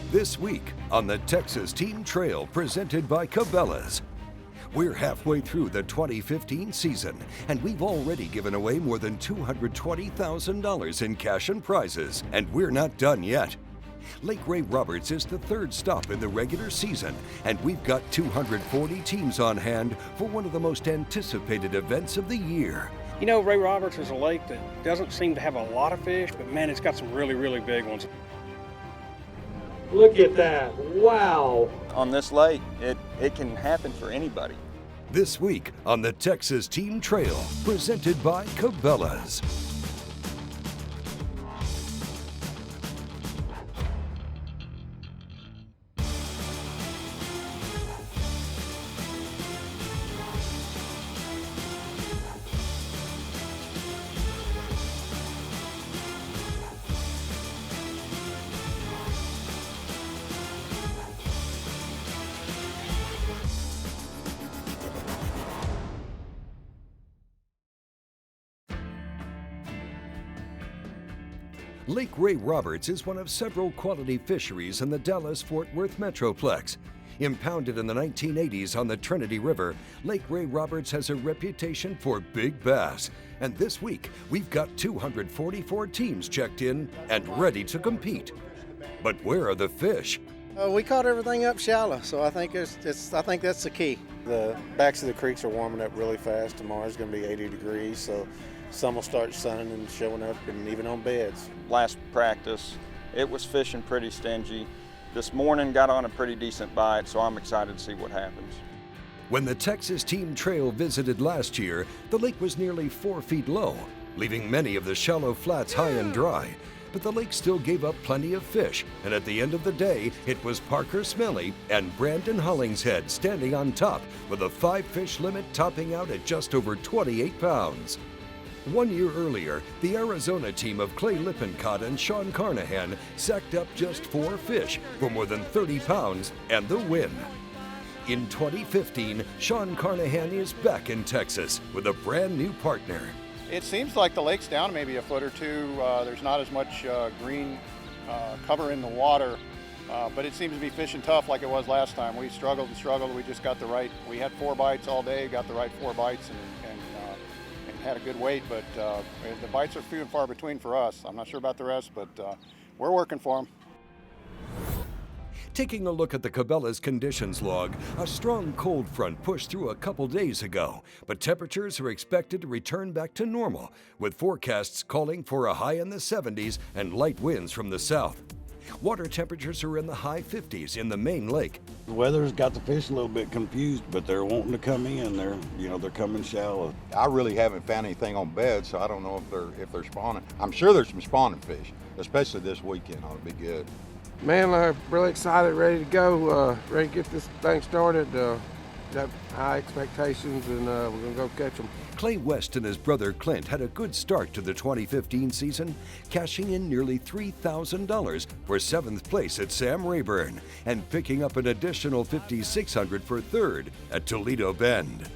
This week on the Texas Team Trail presented by Cabela's. We're halfway through the 2015 season, and we've already given away more than $220,000 in cash and prizes, and we're not done yet. Lake Ray Roberts is the third stop in the regular season, and we've got 240 teams on hand for one of the most anticipated events of the year. You know, Ray Roberts is a lake that doesn't seem to have a lot of fish, but man, it's got some really, really big ones. Look at that, wow. On this lake, it can happen for anybody. This week on the Texas Team Trail, presented by Cabela's. Lake Ray Roberts is one of several quality fisheries in the Dallas-Fort Worth Metroplex. Impounded in the 1980s on the Trinity River, Lake Ray Roberts has a reputation for big bass. And this week, we've got 244 teams checked in and ready to compete. But where are the fish? We caught everything up shallow, so I think I think that's the key. The backs of the creeks are warming up really fast. Tomorrow's going to be 80 degrees, so some will start sunning and showing up, and even on beds. Last practice, it was fishing pretty stingy. This morning got on a pretty decent bite, so I'm excited to see what happens. When the Texas Team Trail visited last year, the lake was nearly 4 feet low, leaving many of the shallow flats high and dry. But the lake still gave up plenty of fish, and at the end of the day, it was Parker Smelly and Brandon Hollingshead standing on top with a 5-fish limit topping out at just over 28 pounds. 1 year earlier, the Arizona team of Clay Lippincott and Sean Carnahan sacked up just 4 fish for more than 30 pounds and the win. In 2015, Sean Carnahan is back in Texas with a brand new partner. It seems like the lake's down maybe a foot or two. There's not as much green cover in the water, but it seems to be fishing tough like it was last time. We struggled and struggled. We just got the right, we had 4 bites all day, got the right 4 bites and had a good weight, but the bites are few and far between for us. I'm not sure about the rest, but we're working for them. Taking a look at the Cabela's conditions log, a strong cold front pushed through a couple days ago, but temperatures are expected to return back to normal, with forecasts calling for a high in the 70s and light winds from the south. Water temperatures are in the high 50s in the main lake. The weather's got the fish a little bit confused, but they're wanting to come in. They're coming shallow. I really haven't found anything on beds, so I don't know if they're spawning. I'm sure there's some spawning fish, especially this weekend. Ought to be good. Man, I'm really excited, ready to go, ready to get this thing started. Got high expectations, and we're gonna go catch them. Clay West and his brother Clint had a good start to the 2015 season, cashing in nearly $3,000 for 7th place at Sam Rayburn and picking up an additional $5,600 for 3rd at Toledo Bend.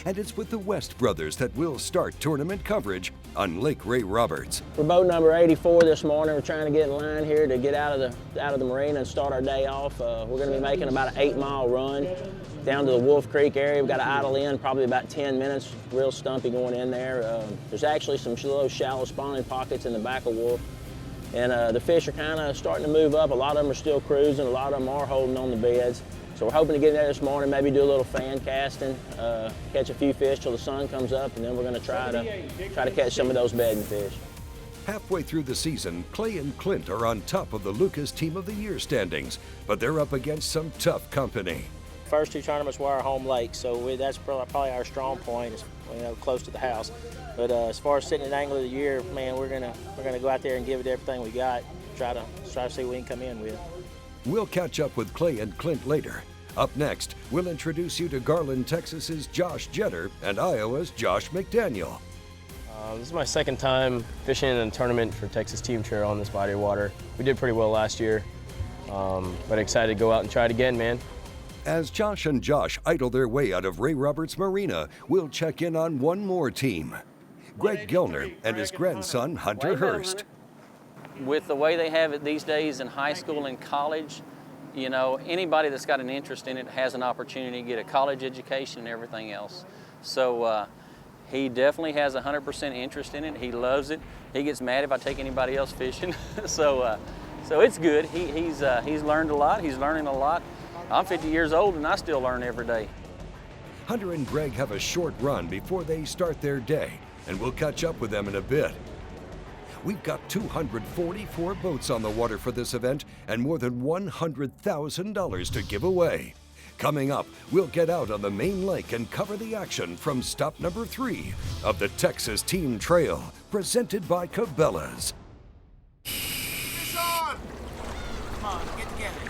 And it's with the West brothers that will start tournament coverage on Lake Ray Roberts. We're boat number 84 this morning. We're trying to get in line here to get out of the marina and start our day off. We're going to be making about an 8-mile run down to the Wolf Creek area. We've got to idle in probably about 10 minutes, real stumpy going in there. There's actually some little shallow spawning pockets in the back of Wolf. And the fish are kind of starting to move up. A lot of them are still cruising. A lot of them are holding on the beds. So we're hoping to get in there this morning, maybe do a little fan casting, catch a few fish till the sun comes up, and then we're going to try to catch some of those bedding fish. Halfway through the season, Clay and Clint are on top of the Lucas Team of the Year standings, but they're up against some tough company. First 2 tournaments were our home lake, so that's probably our strong point, is, close to the house. But as far as sitting at Angler of the Year, man, we're gonna go out there and give it everything we got. Try to see what we can come in with. We'll catch up with Clay and Clint later. Up next, we'll introduce you to Garland, Texas's Josh Jetter and Iowa's Josh McDaniel. This is my second time fishing in a tournament for Texas Team Trail on this body of water. We did pretty well last year, but excited to go out and try it again, man. As Josh and Josh idle their way out of Ray Roberts Marina, we'll check in on one more team. Greg Gilner and his grandson Hunter Hurst. with the way they have it these days in high school and college, you know, anybody that's got an interest in it has an opportunity to get a college education and everything else. So he definitely has 100% interest in it. He loves it. He gets mad if I take anybody else fishing. So it's good. He's learned a lot. He's learning a lot. I'm 50 years old and I still learn every day. Hunter and Greg have a short run before they start their day, and we'll catch up with them in a bit. We've got 244 boats on the water for this event and more than $100,000 to give away. Coming up, we'll get out on the main lake and cover the action from stop number 3 of the Texas Team Trail, presented by Cabela's. Fish on! Come on, get together.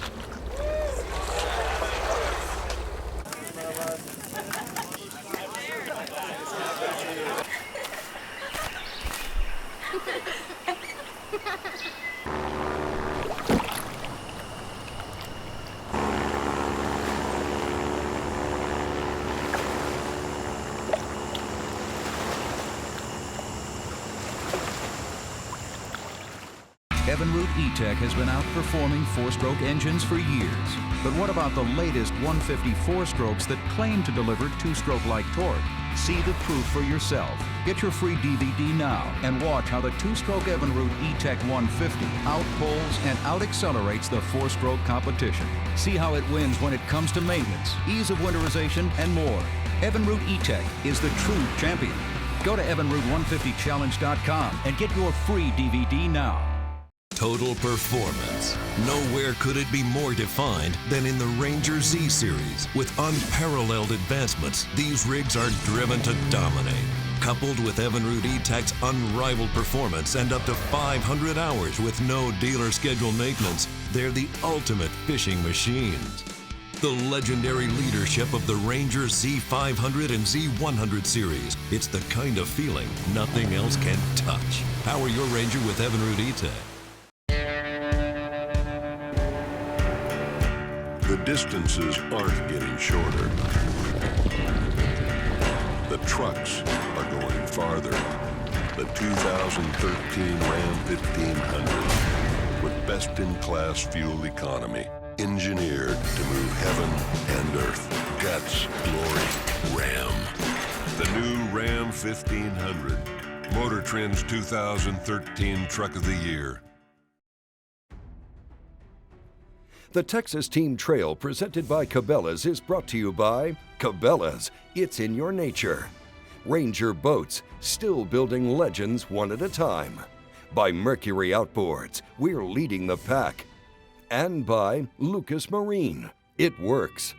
Evinrude E-Tech has been outperforming 4-stroke engines for years. But what about the latest 150 4-strokes that claim to deliver 2-stroke-like torque? See the proof for yourself. Get your free DVD now and watch how the 2-stroke Evinrude E-Tech 150 outpulls and out-accelerates the 4-stroke competition. See how it wins when it comes to maintenance, ease of winterization, and more. Evinrude E-Tech is the true champion. Go to evinrude150challenge.com and get your free DVD now. Total performance. Nowhere could it be more defined than in the Ranger Z series. With unparalleled advancements, these rigs are driven to dominate. Coupled with Evinrude E-Tech's unrivaled performance and up to 500 hours with no dealer scheduled maintenance, they're the ultimate fishing machines. The legendary leadership of the Ranger Z500 and Z100 series. It's the kind of feeling nothing else can touch. Power your Ranger with Evinrude E-Tech. The distances aren't getting shorter. The trucks are going farther. The 2013 Ram 1500 with best-in-class fuel economy, engineered to move heaven and earth. Guts, glory, Ram. The new Ram 1500, Motor Trend's 2013 Truck of the Year. The Texas Team Trail, presented by Cabela's, is brought to you by Cabela's. It's in your nature. Ranger Boats, still building legends one at a time. By Mercury Outboards, we're leading the pack. And by Lucas Marine, it works.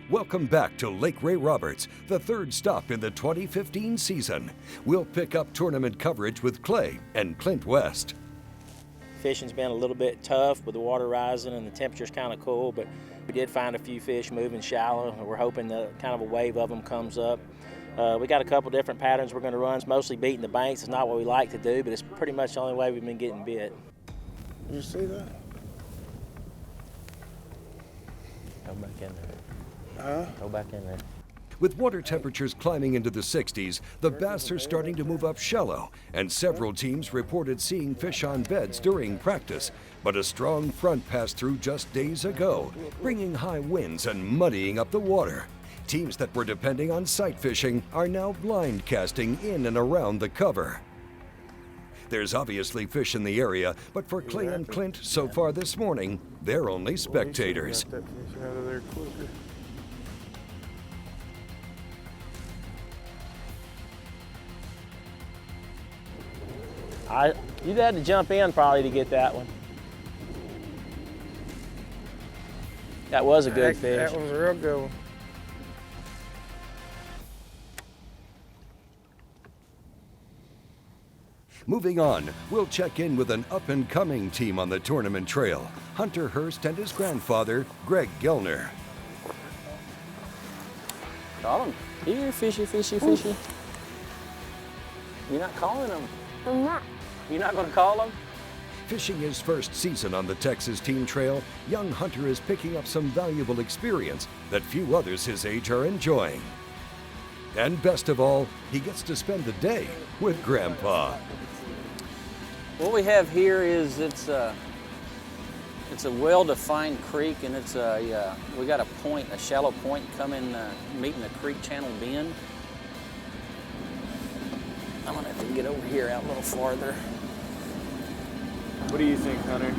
Welcome back to Lake Ray Roberts, the third stop in the 2015 season. We'll pick up tournament coverage with Clay and Clint West. Fishing's been a little bit tough with the water rising and the temperature's kind of cool, but we did find a few fish moving shallow. We're hoping that kind of a wave of them comes up. We got a couple different patterns we're going to run. It's mostly beating the banks. It's not what we like to do, but it's pretty much the only way we've been getting bit. Did you see that? Go back in there. Go back in there. With water temperatures climbing into the 60s, the bass are starting to move up shallow, and several teams reported seeing fish on beds during practice. But a strong front passed through just days ago, bringing high winds and muddying up the water. Teams that were depending on sight fishing are now blind casting in and around the cover. There's obviously fish in the area, but for Clay and Clint so far this morning, they're only spectators. You'd have to jump in probably to get that one. That was a good fish. That was a real good one. Moving on, we'll check in with an up-and-coming team on the tournament trail, Hunter Hurst and his grandfather, Greg Gellner. Call him. Here, fishy, fishy, fishy. You're not calling him. I'm not. You're not going to call him? Fishing his first season on the Texas Team Trail, young Hunter is picking up some valuable experience that few others his age are enjoying. And best of all, he gets to spend the day with Grandpa. What we have here is it's a well-defined creek, and it's we got a point, a shallow point coming, meeting the creek channel bend. I'm gonna have to get over here out a little farther. What do you think, Hunter?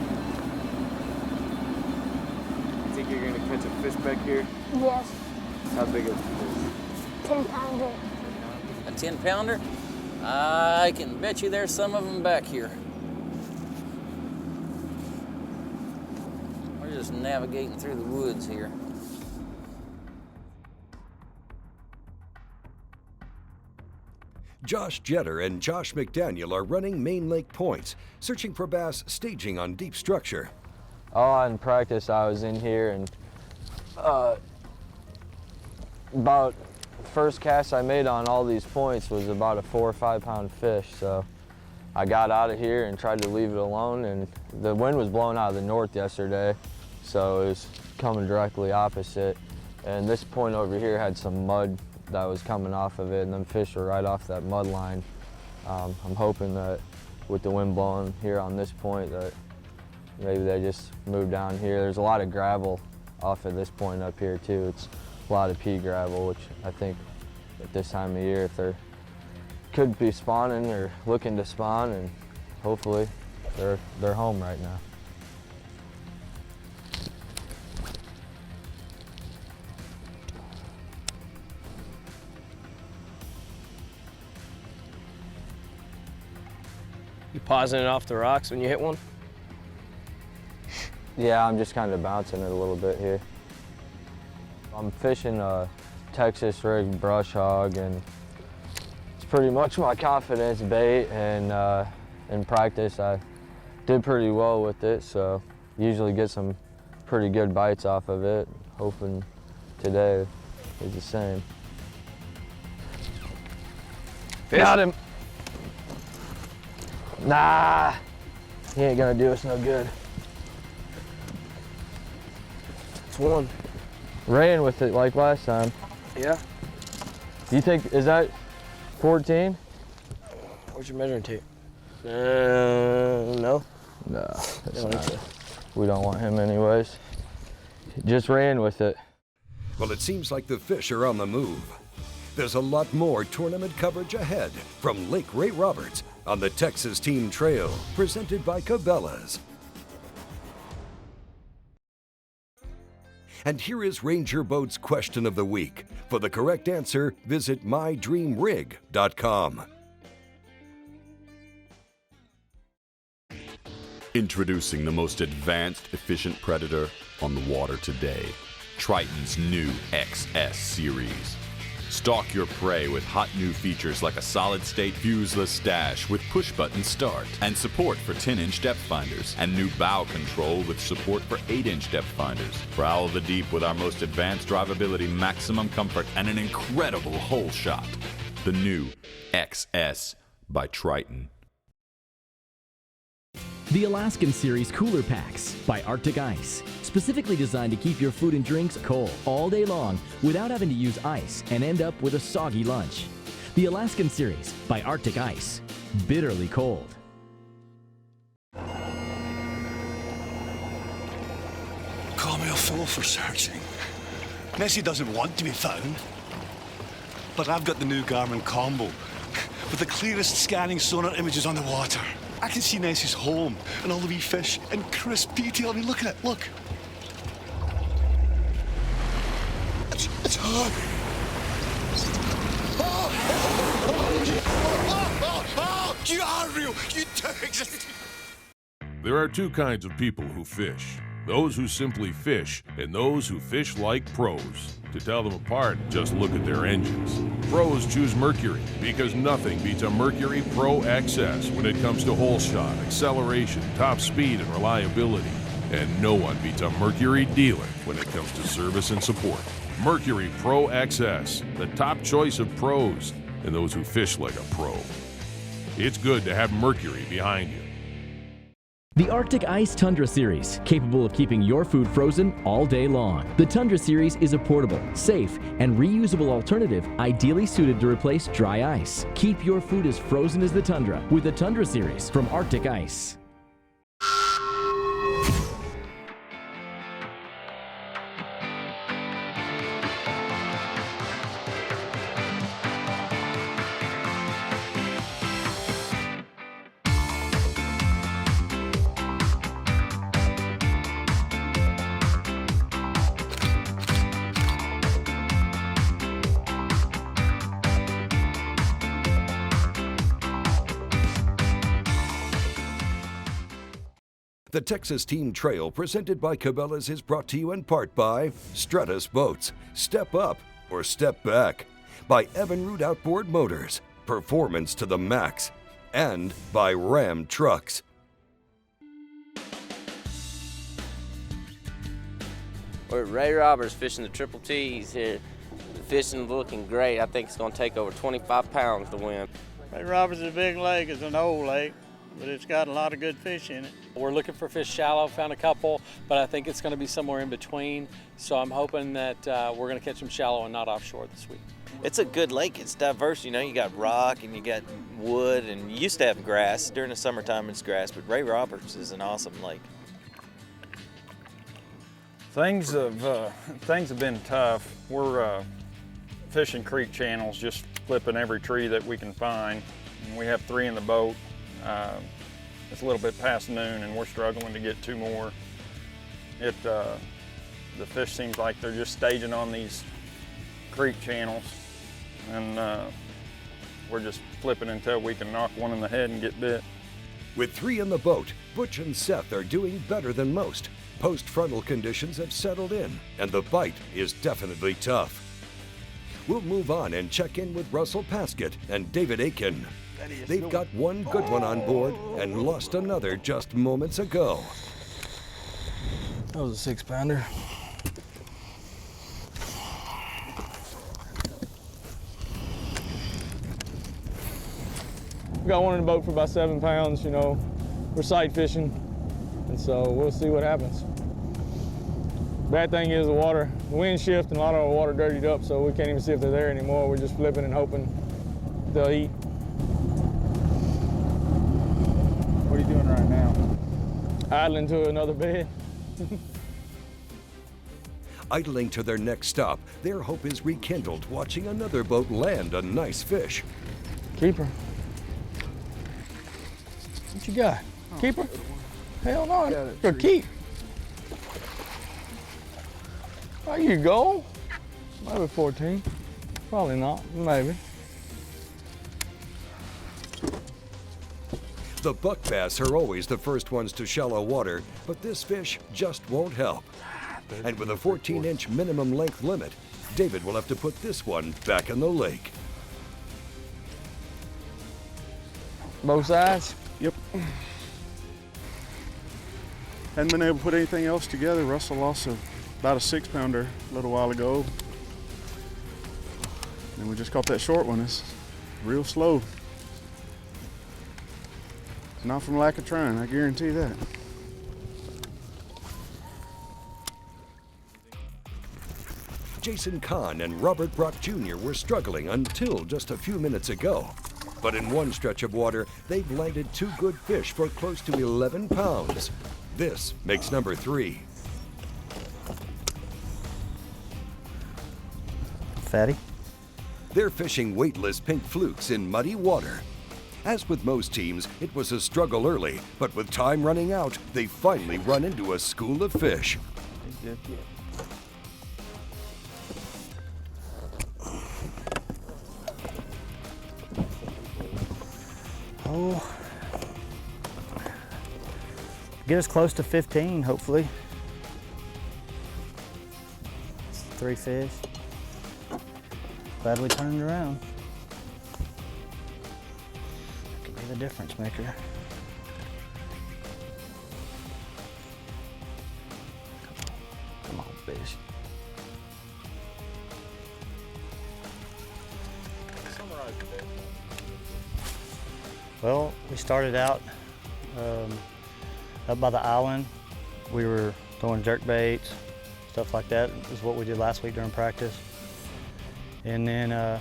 You think you're gonna catch a fish back here? Yes. How big of a fish? 10-pounder. A 10-pounder? I can bet you there's some of them back here. We're just navigating through the woods here. Josh Jetter and Josh McDaniel are running Main Lake points, searching for bass staging on deep structure. Oh, in practice, I was in here, and about the first cast I made on all these points was about a 4 or 5 pound fish. So I got out of here and tried to leave it alone, and the wind was blowing out of the north yesterday, so it was coming directly opposite. And this point over here had some mud that was coming off of it, and them fish were right off that mud line. I'm hoping that with the wind blowing here on this point that maybe they just move down here. There's a lot of gravel off of this point up here too. It's a lot of pea gravel, which I think at this time of year, if they're could be spawning or looking to spawn, and hopefully they're home right now. You pausing it off the rocks when you hit one? Yeah, I'm just kind of bouncing it a little bit here. I'm fishing a Texas rig brush hog, and it's pretty much my confidence bait, and in practice I did pretty well with it, so usually get some pretty good bites off of it. Hoping today is the same. Got him. Nah, he ain't gonna do us no good. It's one. Ran with it like last time. Yeah. Do you think, is that 14? What's your measuring tape? No. No, it's not. We don't want him anyways. Just ran with it. Well, it seems like the fish are on the move. There's a lot more tournament coverage ahead from Lake Ray Roberts on the Texas Team Trail, presented by Cabela's. And here is Ranger Boat's question of the week. For the correct answer, visit mydreamrig.com. Introducing the most advanced, efficient predator on the water today, Triton's new XS series. Stalk your prey with hot new features like a solid-state fuseless stash with push-button start and support for 10-inch depth finders, and new bow control with support for 8-inch depth finders. Prowl the deep with our most advanced drivability, maximum comfort, and an incredible hole shot. The new XS by Triton. The Alaskan Series Cooler Packs by Arctic Ice. Specifically designed to keep your food and drinks cold all day long without having to use ice and end up with a soggy lunch. The Alaskan Series by Arctic Ice. Bitterly cold. Call me a fool for searching. Nessie doesn't want to be found. But I've got the new Garmin Combo with the clearest scanning sonar images on the water. I can see Nessie's home and all the wee fish in crisp detail. I mean, look at it, look. It's her. You are real. You do exist. There are two kinds of people who fish. Those who simply fish, and those who fish like pros. To tell them apart, just look at their engines. Pros choose Mercury because nothing beats a Mercury Pro XS when it comes to hole shot, acceleration, top speed, and reliability. And no one beats a Mercury dealer when it comes to service and support. Mercury Pro XS, the top choice of pros and those who fish like a pro. It's good to have Mercury behind you. The Arctic Ice Tundra Series, capable of keeping your food frozen all day long. The Tundra Series is a portable, safe, and reusable alternative ideally suited to replace dry ice. Keep your food as frozen as the Tundra with the Tundra Series from Arctic Ice. The Texas Team Trail presented by Cabela's is brought to you in part by Stratus Boats, Step Up or Step Back, by Evinrude Outboard Motors, Performance to the Max, and by Ram Trucks. We're at Ray Roberts fishing the Triple T's here. The fishing looking great. I think it's going to take over 25 pounds to win. Ray Roberts is a big lake. It's an old lake, but it's got a lot of good fish in it. We're looking for fish shallow, found a couple, but I think it's going to be somewhere in between. So I'm hoping that we're going to catch them shallow and not offshore this week. It's a good lake. It's diverse. You know, you got rock and you got wood, and you used to have grass. During the summertime, it's grass, but Ray Roberts is an awesome lake. Things have been tough. We're fishing creek channels, just flipping every tree that we can find. And we have 3 in the boat. It's a little bit past noon and we're struggling to get 2 more. The fish seems like they're just staging on these creek channels, and we're just flipping until we can knock one in the head and get bit. With 3 in the boat, Butch and Seth are doing better than most. Post-frontal conditions have settled in, and the bite is definitely tough. We'll move on and check in with Russell Paskett and David Aiken. They've got one good one on board and lost another just moments ago. That was a 6-pounder. We got one in the boat for about 7 pounds, you know. We're sight fishing, and so we'll see what happens. Bad thing is the wind shift and a lot of our water dirtied up, so we can't even see if they're there anymore. We're just flipping and hoping they'll eat. What are you doing right now? Idling to another bed. Idling to their next stop, their hope is rekindled watching another boat land a nice fish. Keeper. What you got? Keeper? Hell no, for keep. There you go. Maybe 14. Probably not, maybe. The buck bass are always the first ones to shallow water, but this fish just won't help. And with a 14-inch minimum length limit, David will have to put this one back in the lake. Both sides? Yep. Hadn't been able to put anything else together. Russell lost about a 6-pounder a little while ago. And we just caught that short one. It's real slow. Not from lack of trying, I guarantee that. Jason Kahn and Robert Brock Jr. were struggling until just a few minutes ago. But in one stretch of water, they've landed 2 good fish for close to 11 pounds. This makes number 3. Fatty? They're fishing weightless pink flukes in muddy water. As with most teams, it was a struggle early, but with time running out, they finally run into a school of fish. Oh, get us close to 15, hopefully. It's 3 fish. Glad we turned it around. Could be the difference maker. Come on, fish. Well, we started out up by the island. We were throwing jerk baits, stuff like that. Is what we did last week during practice. And then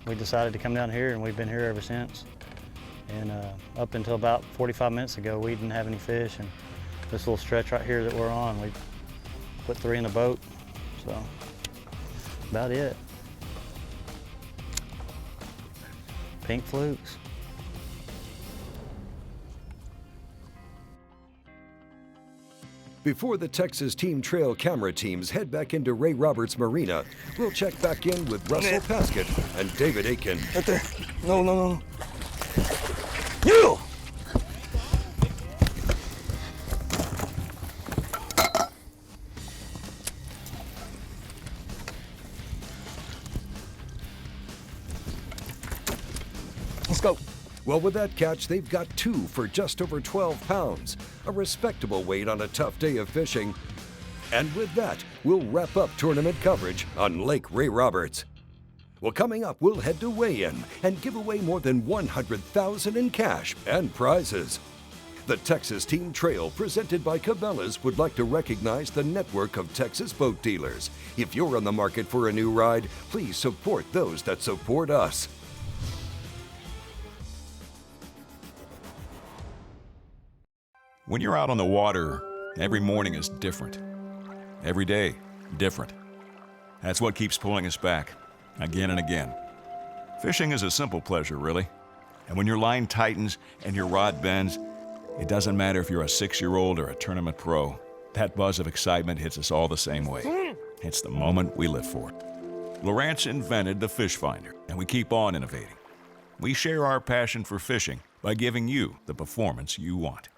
we decided to come down here, and we've been here ever since. And up until about 45 minutes ago, we didn't have any fish. And this little stretch right here that we're on, we put 3 in the boat. So about it. Pink flukes. Before the Texas Team Trail camera teams head back into Ray Roberts Marina, we'll check back in with Russell Paskett and David Aiken. Right there. No, no, no. You! Let's go. Well, with that catch, they've got 2 for just over 12 pounds, a respectable weight on a tough day of fishing. And with that, we'll wrap up tournament coverage on Lake Ray Roberts. Well, coming up, we'll head to weigh-in and give away more than $100,000 in cash and prizes. The Texas Team Trail, presented by Cabela's, would like to recognize the network of Texas boat dealers. If you're on the market for a new ride, please support those that support us. When you're out on the water, every morning is different. Every day, different. That's what keeps pulling us back, again and again. Fishing is a simple pleasure, really. And when your line tightens and your rod bends, it doesn't matter if you're a 6-year-old or a tournament pro. That buzz of excitement hits us all the same way. It's the moment we live for. Lowrance invented the fish finder, and we keep on innovating. We share our passion for fishing by giving you the performance you want.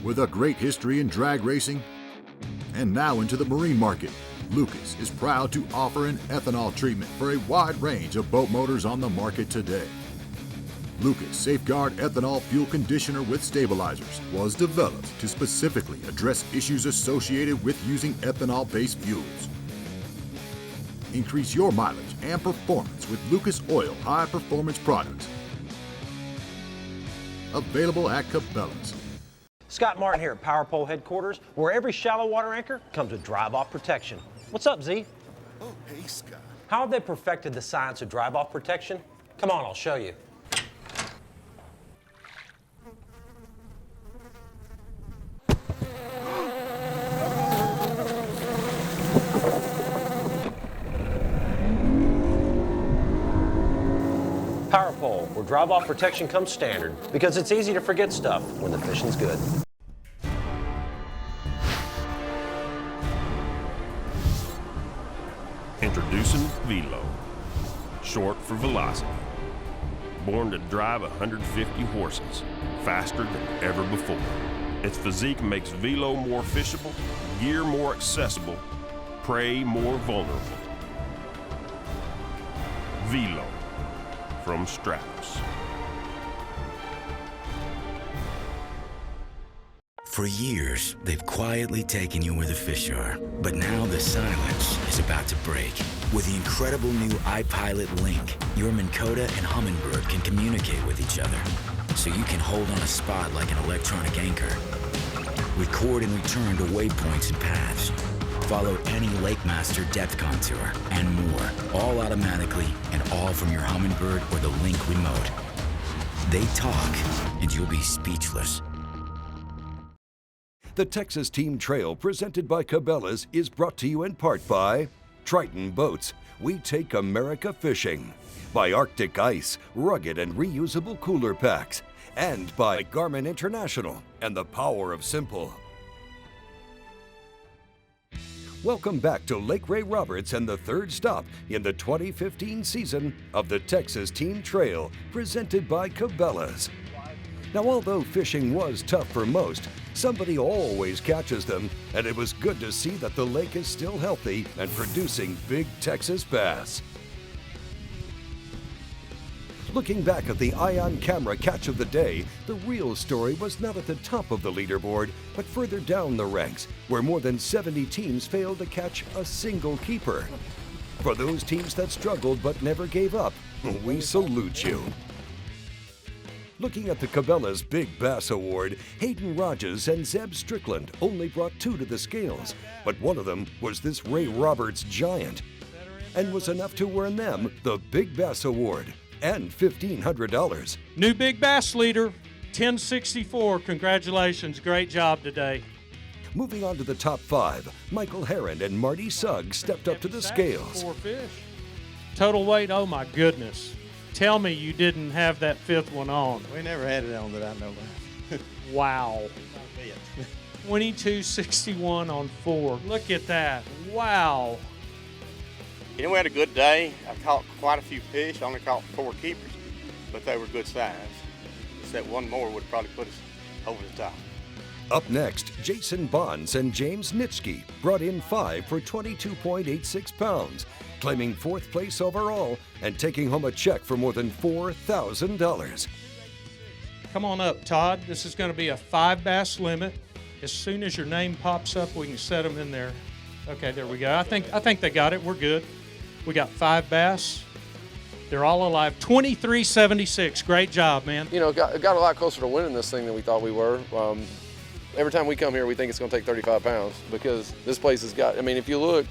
With a great history in drag racing and now into the marine market, Lucas is proud to offer an ethanol treatment for a wide range of boat motors on the market today. Lucas Safeguard Ethanol Fuel Conditioner with Stabilizers was developed to specifically address issues associated with using ethanol-based fuels. Increase your mileage and performance with Lucas Oil High Performance products. Available at Cabela's. Scott Martin here at Power Pole Headquarters, where every shallow water anchor comes with drive-off protection. What's up, Z? Oh, hey, Scott. How have they perfected the science of drive-off protection? Come on, I'll show you. Power Pole, where drive-off protection comes standard, because it's easy to forget stuff when the fishing's good. Introducing Velo, short for velocity. Born to drive 150 horses, faster than ever before. Its physique makes Velo more fishable, gear more accessible, prey more vulnerable. Velo from Stratos. For years, they've quietly taken you where the fish are. But now the silence is about to break. With the incredible new iPilot Link, your Minn Kota and Humminbird can communicate with each other, so you can hold on a spot like an electronic anchor. Record and return to waypoints and paths. Follow any LakeMaster depth contour, and more, all automatically and all from your Humminbird or the Link remote. They talk, and you'll be speechless. The Texas Team Trail, presented by Cabela's, is brought to you in part by Triton Boats, we take America fishing, by Arctic Ice, rugged and reusable cooler packs, and by Garmin International and the power of simple. Welcome back to Lake Ray Roberts and the third stop in the 2015 season of the Texas Team Trail, presented by Cabela's. Now, although fishing was tough for most, somebody always catches them, and it was good to see that the lake is still healthy and producing big Texas bass. Looking back at the Ion Camera catch of the day, the real story was not at the top of the leaderboard, but further down the ranks, where more than 70 teams failed to catch a single keeper. For those teams that struggled but never gave up, we salute you. Looking at the Cabela's Big Bass Award, Hayden Rogers and Zeb Strickland only brought 2 to the scales, but one of them was this Ray Roberts giant, and was enough to earn them the Big Bass Award and $1,500. New Big Bass leader, 1064. Congratulations, great job today. Moving on to the top 5, Michael Heron and Marty Sugg stepped up to the scales. 4 fish. Total weight, oh my goodness. Tell me you didn't have that 5th one on. We never had it on that I know of. Wow. 2261 on 4. Look at that. Wow. You know, we had a good day. I caught quite a few fish. I only caught 4 keepers, but they were good size. Just that one more would probably put us over the top. Up next, Jason Bonds and James Nitschke brought in 5 for 22.86 pounds, claiming 4th place overall and taking home a check for more than $4,000. Come on up, Todd. This is going to be a 5 bass limit. As soon as your name pops up, we can set them in there. Okay, there we go. I think they got it. We're good. We got 5 bass. They're all alive. 2376. Great job, man. You know, got a lot closer to winning this thing than we thought we were. Every time we come here, we think it's going to take 35 pounds because this place has got, I mean, if you look,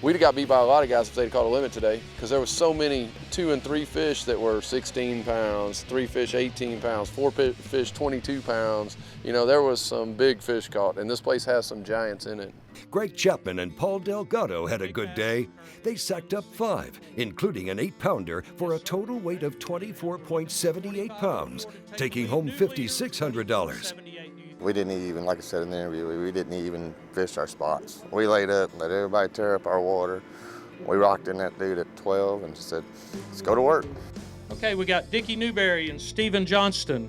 we'd have got beat by a lot of guys if they'd caught a limit today because there was so many 2 and 3 fish that were 16 pounds, 3 fish 18 pounds, 4 fish 22 pounds. You know, there was some big fish caught, and this place has some giants in it. Greg Chapman and Paul Delgado had a good day. They sacked up 5, including an 8-pounder for a total weight of 24.78 pounds, taking home $5,600. We didn't even, like I said in the interview, we didn't even fish our spots. We laid up, let everybody tear up our water. We rocked in that dude at 12 and just said, let's go to work. Okay, we got Dickie Newberry and Stephen Johnston.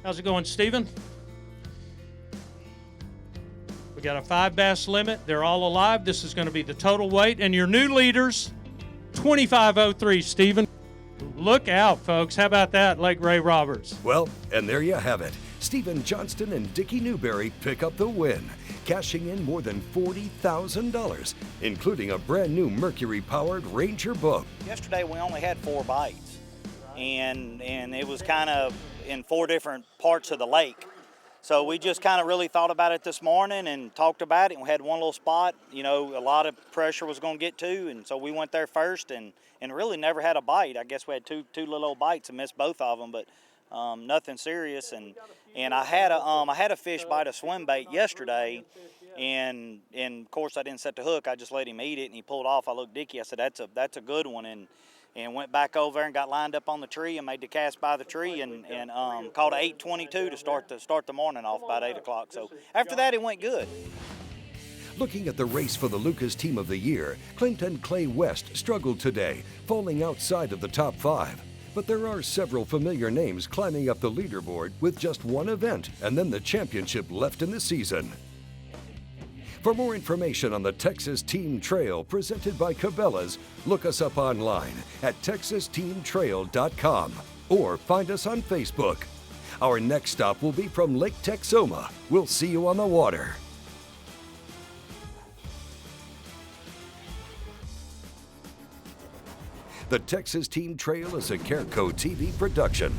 How's it going, Stephen? We got a 5 bass limit. They're all alive. This is going to be the total weight. And your new leaders, 2503, Stephen. Look out, folks. How about that, Lake Ray Roberts? Well, and there you have it. Stephen Johnston and Dickie Newberry pick up the win, cashing in more than $40,000, including a brand new Mercury-powered Ranger boat. Yesterday we only had 4 bites, and it was kind of in 4 different parts of the lake. So we just kind of really thought about it this morning and talked about it, and we had one little spot, you know, a lot of pressure was going to get to, and so we went there first and really never had a bite. I guess we had two little old bites and missed both of them, but nothing serious. And I had a fish bite a swim bait yesterday, and of course I didn't set the hook. I just let him eat it, and he pulled off. I looked Dickie. I said, that's a good one, and went back over there and got lined up on the tree and made the cast by the tree and caught a 822 to start the morning off about 8 o'clock. So after that, it went good. Looking at the race for the Lucas Team of the Year, Clint and Clay West struggled today, falling outside of the top 5. But there are several familiar names climbing up the leaderboard with just one event and then the championship left in the season. For more information on the Texas Team Trail presented by Cabela's, look us up online at texasteamtrail.com or find us on Facebook. Our next stop will be from Lake Texoma. We'll see you on the water. The Texas Team Trail is a Careco TV production.